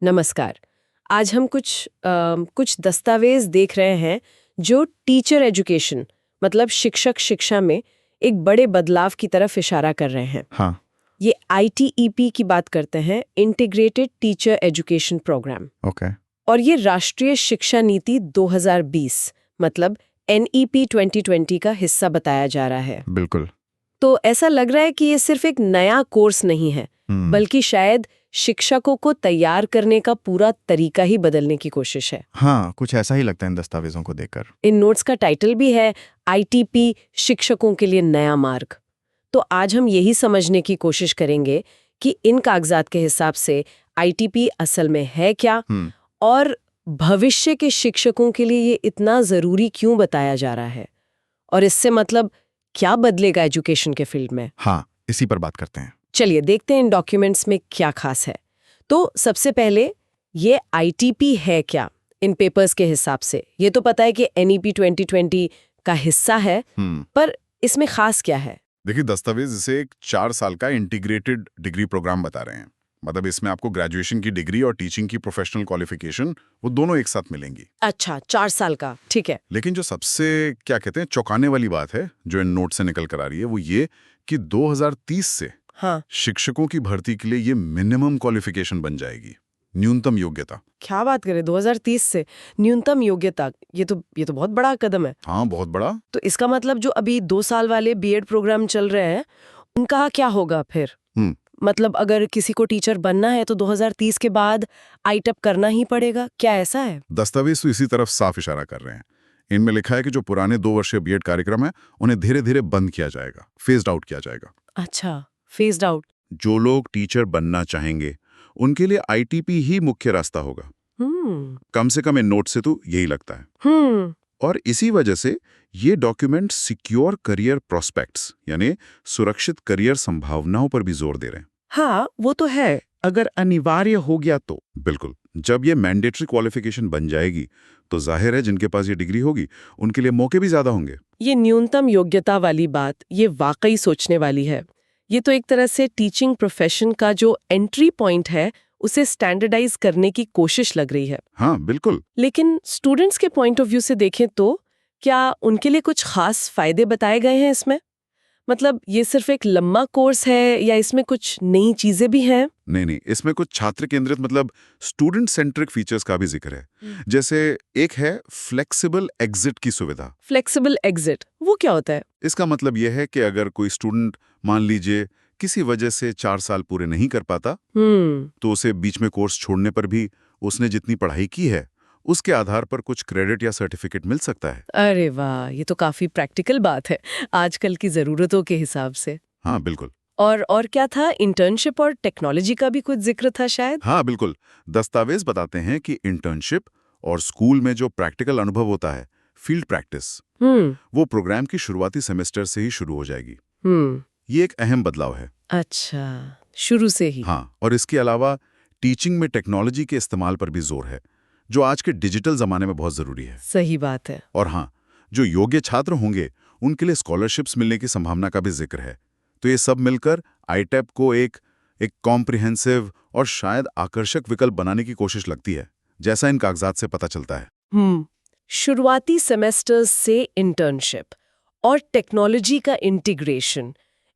नमस्कार। आज हम कुछ दस्तावेज देख रहे हैं जो टीचर एजुकेशन मतलब शिक्षक शिक्षा में एक बड़े बदलाव की तरफ इशारा कर रहे हैं। हाँ। ये ITEP की बात करते हैं, integrated teacher education programme, okay. और ये राष्ट्रीय शिक्षा नीति 2020 मतलब NEP 2020 का हिस्सा बताया जा रहा है। बिल्कुल। तो ऐसा लग रहा है कि ये सिर्फ एक नया कोर्स नहीं है, बल्कि शायद शिक्षकों को तैयार करने का पूरा तरीका ही बदलने की कोशिश है। हाँ, कुछ ऐसा ही लगता है इन दस्तावेजों को देखकर। इन नोट्स का टाइटल भी है ITP शिक्षकों के लिए नया मार्ग। तो आज हम यही समझने की कोशिश करेंगे कि इन कागजात के हिसाब से ITP असल में है क्या और भविष्य के शिक्षकों के लिए ये इतना जरूरी क्यों बताया जा रहा है, और इससे मतलब क्या बदलेगा एजुकेशन के फील्ड में। हाँ, इसी पर बात करते हैं। चलिए देखते हैं इन डॉक्यूमेंट्स में क्या खास है। तो सबसे पहले ये ITP है क्या इन पेपर्स के हिसाब से। ये तो पता है कि NEP 2020 का हिस्सा है, पर इसमें खास क्या है? देखिए, दस्तावेज इसे एक 4 साल का इंटीग्रेटेड डिग्री प्रोग्राम बता रहे हैं। मतलब इसमें आपको ग्रेजुएशन की डिग्री और टीचिंग की प्रोफेशनल क्वालिफिकेशन वो दोनों एक साथ मिलेंगी। अच्छा, 4 साल का, ठीक है। लेकिन जो सबसे क्या कहते हैं चौंकाने वाली बात है जो इन नोट से निकल कर आ रही है वो ये कि 2030 से हाँ, शिक्षकों की भर्ती के लिए ये मिनिमम क्वालिफिकेशन बन जाएगी, न्यूनतम योग्यता। क्या बात करें, 2030 से न्यूनतम योग्यता। ये तो बहुत बड़ा कदम है। हाँ, बहुत बड़ा। तो इसका मतलब जो अभी 2 साल वाले BEd प्रोग्राम चल रहे हैं उनका क्या होगा फिर? मतलब अगर किसी को टीचर बनना है तो 2030 के बाद ITEP करना ही पड़ेगा, क्या ऐसा है? दस्तावेज तो इसी तरफ साफ इशारा कर रहे हैं। इनमें लिखा है कि जो पुराने 2 वर्षीय बीएड कार्यक्रम है उन्हें धीरे धीरे बंद किया जाएगा, फेज्ड आउट किया जाएगा। अच्छा, फेज्ड आउट। जो लोग टीचर बनना चाहेंगे उनके लिए ITP ही मुख्य रास्ता होगा। कम से कम इन नोट से तो यही लगता है। और इसी वजह से ये डॉक्यूमेंट सिक्योर करियर प्रोस्पेक्ट्स यानी सुरक्षित करियर संभावनाओं पर भी जोर दे रहे हैं। हाँ, वो तो है। अगर अनिवार्य हो गया तो बिल्कुल, जब ये मैंडेटरी क्वालिफिकेशन बन जाएगी तो जाहिर है जिनके पास ये डिग्री होगी उनके लिए मौके भी ज्यादा होंगे। ये न्यूनतम योग्यता वाली बात, ये वाकई सोचने वाली है। ये तो एक तरह से टीचिंग प्रोफेशन का जो एंट्री पॉइंट है उसे स्टैंडर्डाइज करने की कोशिश लग रही है। हाँ, बिल्कुल। लेकिन स्टूडेंट्स के पॉइंट ऑफ व्यू से देखें तो क्या उनके लिए कुछ खास फायदे बताए गए हैं इसमें? मतलब ये सिर्फ एक लंबा कोर्स है या इसमें कुछ नई चीजें भी हैं? नहीं, इसमें कुछ छात्र केंद्रित मतलब स्टूडेंट सेंट्रिक फीचर्स का भी जिक्र है। जैसे एक है फ्लेक्सिबल एग्जिट की सुविधा। फ्लेक्सिबल एग्जिट, वो क्या होता है? इसका मतलब यह है कि अगर कोई स्टूडेंट मान लीजिए किसी वजह से 4 साल पूरे नहीं कर पाता, तो उसे बीच में कोर्स छोड़ने पर भी उसने जितनी पढ़ाई की है उसके आधार पर कुछ क्रेडिट या सर्टिफिकेट मिल सकता है। अरे वाह, ये तो काफी प्रैक्टिकल बात है आजकल की जरूरतों के हिसाब से। हाँ, बिल्कुल। और क्या था, इंटर्नशिप और टेक्नोलॉजी का भी कुछ जिक्र था शायद? हाँ, बिल्कुल। दस्तावेज बताते हैं कि इंटर्नशिप और स्कूल में जो प्रैक्टिकल अनुभव होता है, फील्ड प्रैक्टिस, वो प्रोग्राम की शुरुआती सेमेस्टर से ही शुरू हो जाएगी। ये एक अहम बदलाव है। अच्छा, शुरू से ही। हाँ, और इसके अलावा टीचिंग में टेक्नोलॉजी के इस्तेमाल पर भी जोर है, जो आज के डिजिटल जमाने में बहुत जरूरी है। सही बात है। और हाँ, जो योग्य छात्र होंगे उनके लिए स्कॉलरशिप्स मिलने की संभावना का भी जिक्र है। तो ये सब मिलकर ITEP को एक कॉम्प्रिहेंसिव और शायद आकर्षक विकल्प बनाने की कोशिश लगती है, जैसा इन कागजात से पता चलता है। शुरुआती सेमेस्टर्स से इंटर्नशिप और टेक्नोलॉजी का इंटीग्रेशन,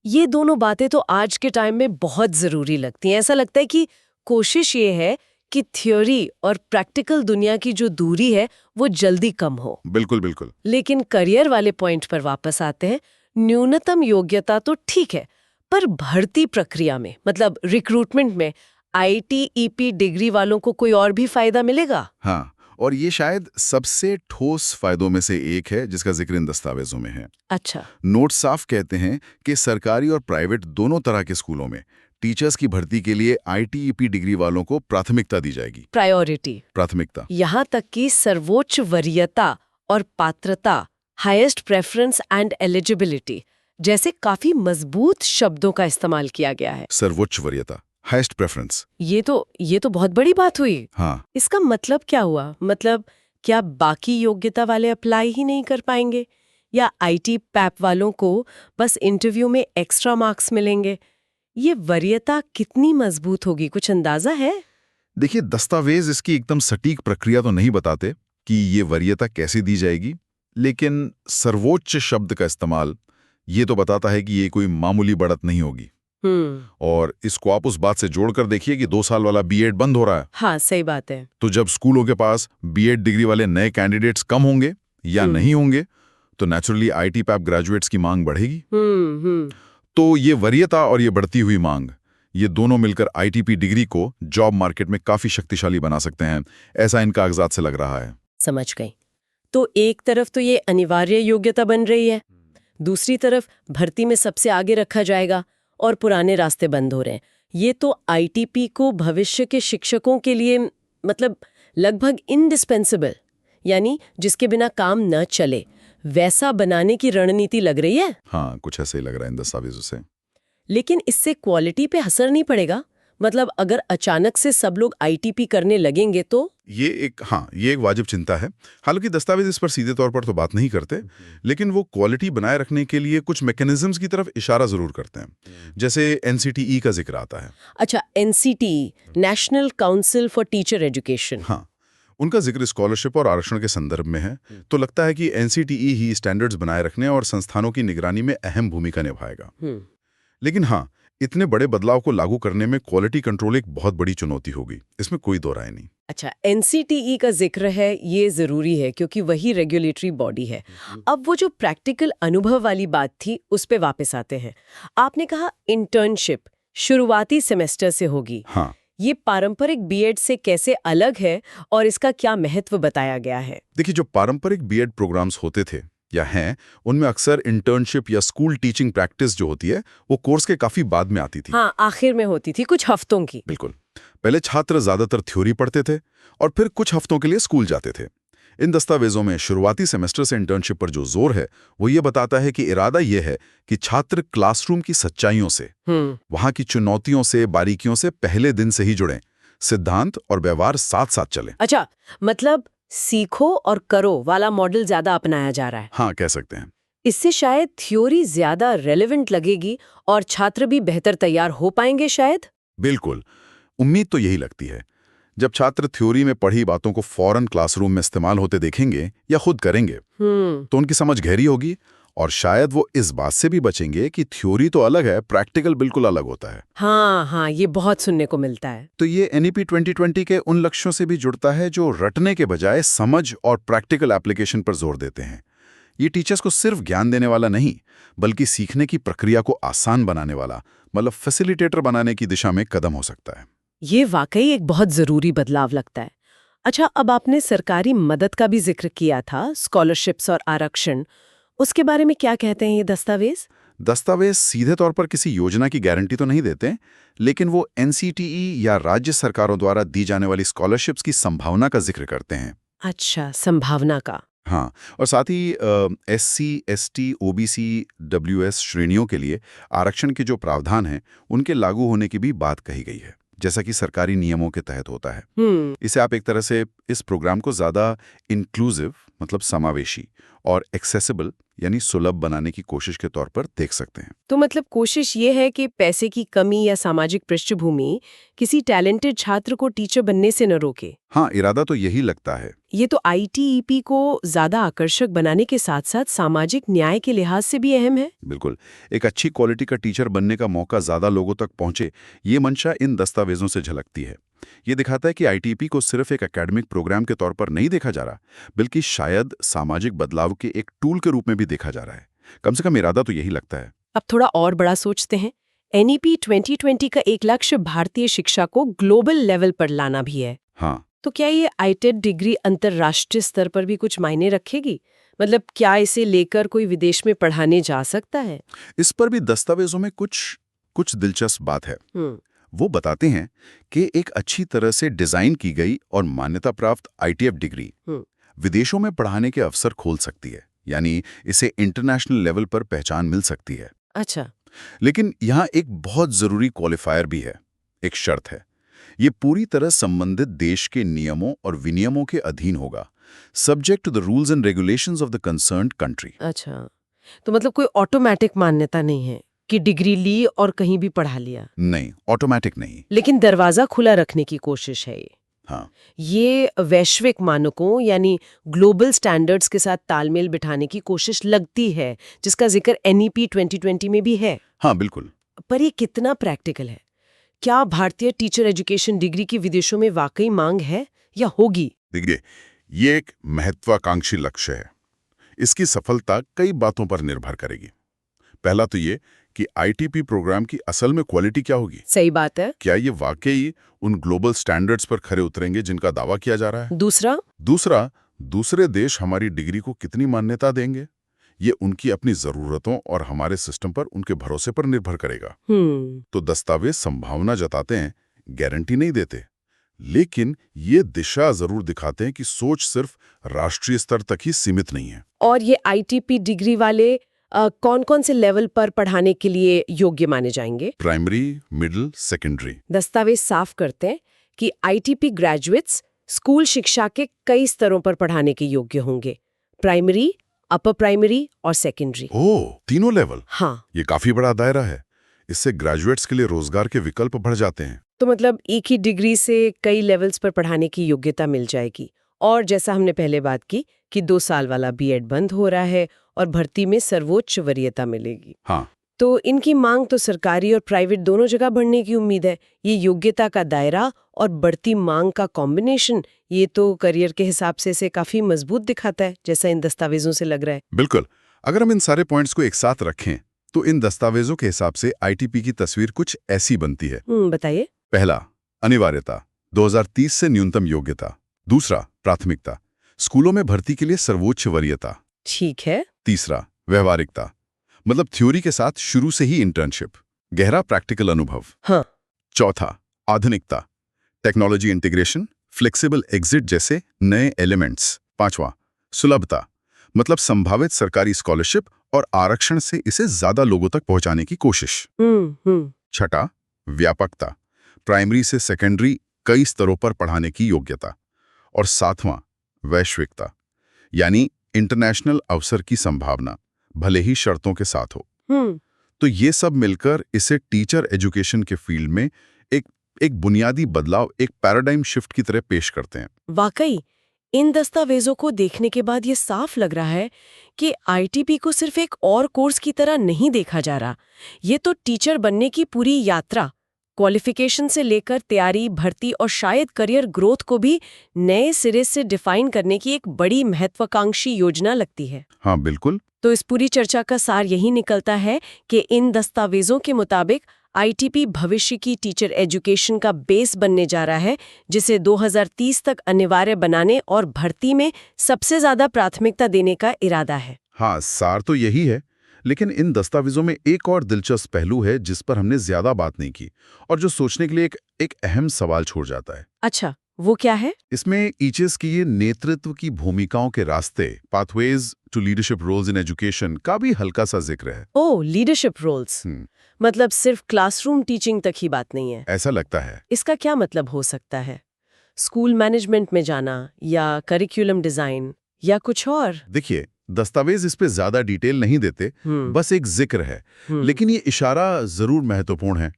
ये दोनों बातें तो आज के टाइम में बहुत जरूरी लगती हैं। ऐसा लगता है कि कोशिश ये है कि थ्योरी और प्रैक्टिकल दुनिया की जो दूरी है वो जल्दी कम हो। बिल्कुल बिल्कुल। लेकिन करियर वाले पॉइंट पर वापस आते हैं। न्यूनतम योग्यता तो ठीक है, पर भर्ती प्रक्रिया में मतलब रिक्रूटमेंट में ITEP डिग्री वालों को कोई और भी फायदा मिलेगा? हाँ, और ये शायद सबसे ठोस फायदों में से एक है जिसका जिक्र इन दस्तावेजों में है। अच्छा। नोट साफ कहते हैं कि सरकारी और प्राइवेट दोनों तरह के स्कूलों में टीचर्स की भर्ती के लिए ITEP डिग्री वालों को प्राथमिकता दी जाएगी। प्राथमिकता। यहाँ तक कि सर्वोच्च वरीयता और पात्रता, हाईएस्ट प्रेफरेंस एंड एलिजिबिलिटी जैसे काफी मजबूत शब्दों का इस्तेमाल किया गया है। सर्वोच्च वरीयता, हाईएस्ट प्रेफरेंस। ये तो बहुत बड़ी बात हुई। हाँ। इसका मतलब क्या हुआ? मतलब क्या बाकी योग्यता वाले अप्लाई ही नहीं कर पाएंगे, या ITPAP वालों को बस इंटरव्यू में एक्स्ट्रा मार्क्स मिलेंगे? ये वरीयता कितनी मजबूत होगी, कुछ अंदाजा है? देखिए, दस्तावेज इसकी एकदम सटीक प्रक्रिया तो नहीं बताते कि ये वरीयता कैसे दी जाएगी, लेकिन सर्वोच्च शब्द का इस्तेमाल ये तो बताता है कि ये कोई मामूली बढ़त नहीं होगी। और इसको आप उस बात से जोड़कर देखिए कि 2 साल वाला बीएड बंद हो रहा है। हाँ, सही बात है। तो जब स्कूलों के पास बीएड डिग्री वाले नए कैंडिडेट्स कम होंगे या नहीं होंगे, तो नेचुरली आईटी-पैप ग्रेजुएट्स की मांग बढ़ेगी। तो ये वरीयता और ये बढ़ती हुई मांग, ये दोनों मिलकर आईटीपी डिग्री को जॉब मार्केट में काफी शक्तिशाली बना सकते हैं, ऐसा इन कागजात से लग रहा है। समझ गई। तो एक तरफ तो ये अनिवार्य योग्यता बन रही है, दूसरी तरफ भर्ती में सबसे आगे रखा जाएगा और पुराने रास्ते बंद हो रहे हैं। ये तो आईटीपी को भविष्य के शिक्षकों के लिए मतलब लगभग इंडिस्पेंसेबल, यानी जिसके बिना काम न चले, वैसा बनाने की रणनीति लग रही है। हाँ, कुछ ऐसे ही लग रहा है इन दस्तावेजों से। लेकिन इससे क्वालिटी पे असर नहीं पड़ेगा? मतलब अगर अचानक से सब लोग आईटीपी करने लगेंगे तो? ये एक वाजिब चिंता है। हालांकि दस्तावेज इस पर सीधे तौर पर तो बात नहीं करते, लेकिन वो क्वालिटी बनाए रखने के लिए कुछ मैकेनिज्म्स की तरफ इशारा जरूर करते हैं, जैसे एनसीटीई का जिक्र आता है। अच्छा, NCTE, national council for teacher education. हाँ, उनका जिक्र स्कॉलरशिप और आरक्षण के संदर्भ में है। तो लगता है कि एनसीटीई ही स्टैंडर्ड्स बनाए रखने और संस्थानों की निगरानी में अहम भूमिका निभाएगा। लेकिन हाँ, इतने बड़े बदलाव को लागू करने में क्वालिटी कंट्रोल एक बहुत बड़ी चुनौती होगी, इसमें कोई दो राय नहीं। अच्छा, एनसीटीई का जिक्र है, ये जरूरी है क्योंकि वही रेगुलेटरी बॉडी है। अब वो जो प्रैक्टिकल अनुभव वाली बात थी, उस पे वापस आते हैं। आपने कहा इंटर्नशिप शुरुआती सेमेस्टर से होगी। हाँ, ये पारंपरिक बीएड से कैसे अलग है और इसका क्या महत्व बताया गया है? देखिए, जो पारंपरिक बीएड प्रोग्राम्स होते थे या हैं, उनमें अक्सर इंटर्नशिप या स्कूल टीचिंग प्रैक्टिस जो होती है, वो कोर्स के काफी बाद में आती थी। हाँ, आखिर में होती थी, कुछ हफ्तों की। बिल्कुल। पहले छात्र ज्यादातर थ्योरी पढ़ते थे और फिर कुछ हफ्तों के लिए स्कूल जाते थे। इन दस्तावेजों में शुरुआती सेमेस्टर से इंटर्नशिप पर जो जोर है, वो ये बताता है कि इरादा ये है कि छात्र क्लासरूम की सच्चाइयों से, वहां की चुनौतियों से, बारीकियों से पहले दिन से ही जुड़ें, सिद्धांत और व्यवहार साथ साथ चले। अच्छा, मतलब सीखो और करो वाला मॉडल ज्यादा अपनाया जा रहा है। हाँ, कह सकते हैं। इससे शायद थ्योरी ज्यादा रेलेवेंट लगेगी और छात्र भी बेहतर तैयार हो पाएंगे शायद। बिल्कुल, उम्मीद तो यही लगती है। जब छात्र थ्योरी में पढ़ी बातों को फौरन क्लासरूम में इस्तेमाल होते देखेंगे या खुद करेंगे, तो उनकी समझ गहरी होगी और शायद वो इस बात से भी बचेंगे कि थ्योरी तो अलग है, प्रैक्टिकल बिल्कुल अलग होता है। हाँ, ये बहुत सुनने को मिलता है। तो ये एनईपी 2020 के उन लक्ष्यों से भी जुड़ता है जो रटने के बजाय समझ और प्रैक्टिकल एप्लीकेशन पर जोर देते हैं। ये टीचर्स को सिर्फ ज्ञान देने वाला नहीं, बल्कि सीखने की प्रक्रिया को आसान बनाने वाला, मतलब फैसिलिटेटर बनाने की दिशा में कदम हो सकता है। ये वाकई एक बहुत जरूरी बदलाव लगता है। अच्छा, अब आपने सरकारी मदद का भी जिक्र किया था, स्कॉलरशिप्स और आरक्षण, उसके बारे में क्या कहते हैं ये दस्तावेज? दस्तावेज सीधे तौर पर किसी योजना की गारंटी तो नहीं देते, लेकिन वो एनसीटीई या राज्य सरकारों द्वारा दी जाने वाली स्कॉलरशिप्स की संभावना का जिक्र करते हैं। अच्छा, संभावना का। हाँ, और साथ ही एससी, एसटी, ओबीसी, डब्ल्यूएस श्रेणियों के लिए आरक्षण के जो प्रावधान हैं, उनके लागू होने की भी बात कही गई है, जैसा कि सरकारी नियमों के तहत होता है। इसे आप एक तरह से इस प्रोग्राम को ज्यादा इंक्लूसिव, मतलब समावेशी, और एक्सेसिबल यानी सुलभ बनाने की कोशिश के तौर पर देख सकते हैं। तो मतलब कोशिश ये है कि पैसे की कमी या सामाजिक पृष्ठभूमि किसी टैलेंटेड छात्र को टीचर बनने से न रोके। हाँ, इरादा तो यही लगता है। ये तो आईटीईपी को ज्यादा आकर्षक बनाने के साथ साथ सामाजिक न्याय के लिहाज से भी अहम है। बिल्कुल, एक अच्छी क्वालिटी का टीचर बनने का मौका ज्यादा लोगों तक पहुंचे, ये मंशा इन दस्तावेजों से झलकती है। ये दिखाता है कि आईटीपी को सिर्फ एक एकेडमिक प्रोग्राम के तौर पर नहीं देखा जा रहा, बल्कि शायद सामाजिक बदलाव के एक टूल के रूप में भी देखा जा रहा है। कम से कम इरादा तो यही लगता है। अब थोड़ा और बड़ा सोचते हैं। एनईपी 2020 का एक लक्ष्य भारतीय शिक्षा को ग्लोबल लेवल पर लाना भी है। हाँ, तो क्या ये आईटेड डिग्री अंतर्राष्ट्रीय स्तर पर भी कुछ मायने रखेगी? मतलब क्या इसे लेकर कोई विदेश में पढ़ाने जा सकता है? इस पर भी दस्तावेजों में कुछ दिलचस्प बात है। वो बताते हैं कि एक अच्छी तरह से डिजाइन की गई और मान्यता प्राप्त आईटीएफ डिग्री विदेशों में पढ़ाने के अवसर खोल सकती है, यानी इसे इंटरनेशनल लेवल पर पहचान मिल सकती है। अच्छा, लेकिन यहाँ एक बहुत जरूरी क्वालिफायर भी है, एक शर्त है। ये पूरी तरह संबंधित देश के नियमों और विनियमों के अधीन होगा, subject to the rules and regulations of the concerned country. अच्छा, तो मतलब कोई ऑटोमेटिक मान्यता नहीं है। कि डिग्री ली और कहीं भी पढ़ा लिया। नहीं, ऑटोमेटिक नहीं। लेकिन दरवाजा खुला रखने की कोशिश है ये। हाँ, ये वैश्विक मानकों यानी ग्लोबल स्टैंडर्ड्स के साथ तालमेल बिठाने की कोशिश लगती है, जिसका जिक्र NEP 2020 में भी है। हाँ, बिल्कुल। पर ये कितना प्रैक्टिकल है? क्या भारतीय टीचर एजुकेशन डिग्री की विदेशों में वाकई मांग है या होगी? देखिए, ये एक महत्वाकांक्षी लक्ष्य है। इसकी सफलता कई बातों पर निर्भर करेगी। पहला तो ये कि आईटीपी प्रोग्राम की असल में क्वालिटी क्या होगी। सही बात है। क्या ये वाकई उन ग्लोबल स्टैंडर्ड्स पर खरे उतरेंगे जिनका दावा किया जा रहा है? दूसरा, दूसरे देश हमारी डिग्री को कितनी मान्यता देंगे, ये उनकी अपनी जरूरतों और हमारे सिस्टम पर उनके भरोसे पर निर्भर करेगा। तो दस्तावेज संभावना जताते हैं, गारंटी नहीं देते, लेकिन ये दिशा जरूर दिखाते हैं कि सोच सिर्फ राष्ट्रीय स्तर तक ही सीमित नहीं है। और ये ITP डिग्री वाले कौन-कौन से लेवल पर पढ़ाने के लिए योग्य माने जाएंगे? Primary, middle, secondary. दस्तावेज साफ करते हैं कि ITP ग्रेजुएट्स स्कूल शिक्षा के कई स्तरों पर पढ़ाने के योग्य होंगे। प्राइमरी, अपर प्राइमरी और सेकेंडरी। ओह, तीनों लेवल। हाँ, ये काफी बड़ा दायरा है। इससे ग्रेजुएट्स के लिए रोजगार के विकल्प बढ़ जाते हैं। तो मतलब एक ही डिग्री से कई लेवल्स पर पढ़ाने की योग्यता मिल जाएगी। और जैसा हमने पहले बात की कि 2 साल वाला B.Ed बंद हो रहा है और भर्ती में सर्वोच्च वरीयता मिलेगी। हाँ, तो इनकी मांग तो सरकारी और प्राइवेट दोनों जगह बढ़ने की उम्मीद है। ये योग्यता का दायरा और बढ़ती मांग का कॉम्बिनेशन, ये तो करियर के हिसाब से इसे काफी मजबूत दिखाता है, जैसा इन दस्तावेजों से लग रहा है। बिल्कुल। अगर हम इन सारे पॉइंट्स को एक साथ रखें तो इन दस्तावेजों के हिसाब से आईटीपी की तस्वीर कुछ ऐसी बनती है। बताइए। पहला, अनिवार्यता, 2030 से न्यूनतम योग्यता। दूसरा, प्राथमिकता, स्कूलों में भर्ती के लिए सर्वोच्च वरीयता। ठीक है। तीसरा, व्यवहारिकता, मतलब थ्योरी के साथ शुरू से ही इंटर्नशिप, गहरा प्रैक्टिकल अनुभव। हाँ। चौथा, आधुनिकता, टेक्नोलॉजी इंटीग्रेशन, फ्लेक्सिबल एग्जिट जैसे नए एलिमेंट्स। पांचवा, सुलभता, मतलब संभावित सरकारी स्कॉलरशिप और आरक्षण से इसे ज्यादा लोगों तक पहुंचाने की कोशिश। छठा, व्यापकता, प्राइमरी से सेकेंडरी कई स्तरों पर पढ़ाने की योग्यता। और सातवां, वैश्विकता, यानी इंटरनेशनल अवसर की संभावना, भले ही शर्तों के साथ हो। तो ये सब मिलकर इसे टीचर एजुकेशन के फील्ड में एक बुनियादी बदलाव, एक पैराडाइम शिफ्ट की तरह पेश करते हैं। वाकई इन दस्तावेजों को देखने के बाद ये साफ लग रहा है कि ITP को सिर्फ एक और कोर्स की तरह नहीं देखा जा रहा। ये तो टीचर बनने की पूरी यात्रा, क्वालिफिकेशन से लेकर तैयारी, भर्ती और शायद करियर ग्रोथ को भी नए सिरे से डिफाइन करने की एक बड़ी महत्वाकांक्षी योजना लगती है। हाँ, बिल्कुल। तो इस पूरी चर्चा का सार यही निकलता है कि इन दस्तावेजों के मुताबिक ITP भविष्य की टीचर एजुकेशन का बेस बनने जा रहा है, जिसे 2030 तक अनिवार्य बनाने और भर्ती में सबसे ज्यादा प्राथमिकता देने का इरादा है। हाँ, सार तो यही है, लेकिन इन दस्तावेजों में एक और दिलचस्प पहलू है जिस पर हमने ज्यादा बात नहीं की और जो सोचने के लिए एक अहम सवाल छोड़ जाता है। अच्छा, वो क्या है? इसमें ईचेस की ये नेतृत्व की भूमिकाओं के रास्ते, pathways to leadership roles in education का भी हल्का सा जिक्र है। Oh, leadership roles. मतलब सिर्फ क्लासरूम टीचिंग तक ही बात नहीं है, ऐसा लगता है। इसका क्या मतलब हो सकता है? स्कूल मैनेजमेंट में जाना या करिकुलम डिजाइन या कुछ और? देखिए, दस्तावेज इस पे ज्यादा डिटेल नहीं देते, बस एक जिक्र है, लेकिन ये इशारा जरूर महत्वपूर्ण है।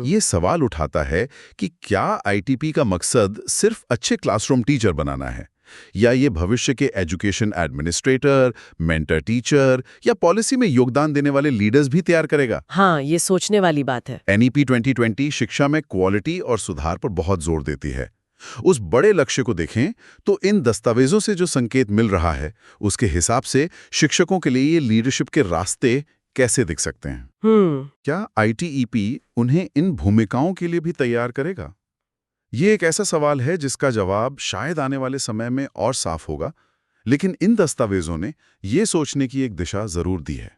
ये सवाल उठाता है कि क्या आईटीपी का मकसद सिर्फ अच्छे क्लासरूम टीचर बनाना है, या ये भविष्य के एजुकेशन एडमिनिस्ट्रेटर, मेंटर टीचर या पॉलिसी में योगदान देने वाले लीडर्स भी तैयार करेगा? हाँ, ये सोचने वाली बात है। NEP 2020 शिक्षा में क्वालिटी और सुधार पर बहुत जोर देती है। उस बड़े लक्ष्य को देखें तो इन दस्तावेजों से जो संकेत मिल रहा है, उसके हिसाब से शिक्षकों के लिए ये लीडरशिप के रास्ते कैसे दिख सकते हैं? क्या ITEP उन्हें इन भूमिकाओं के लिए भी तैयार करेगा? ये एक ऐसा सवाल है जिसका जवाब शायद आने वाले समय में और साफ होगा, लेकिन इन दस्तावेजों ने ये सोचने की एक दिशा जरूर दी है।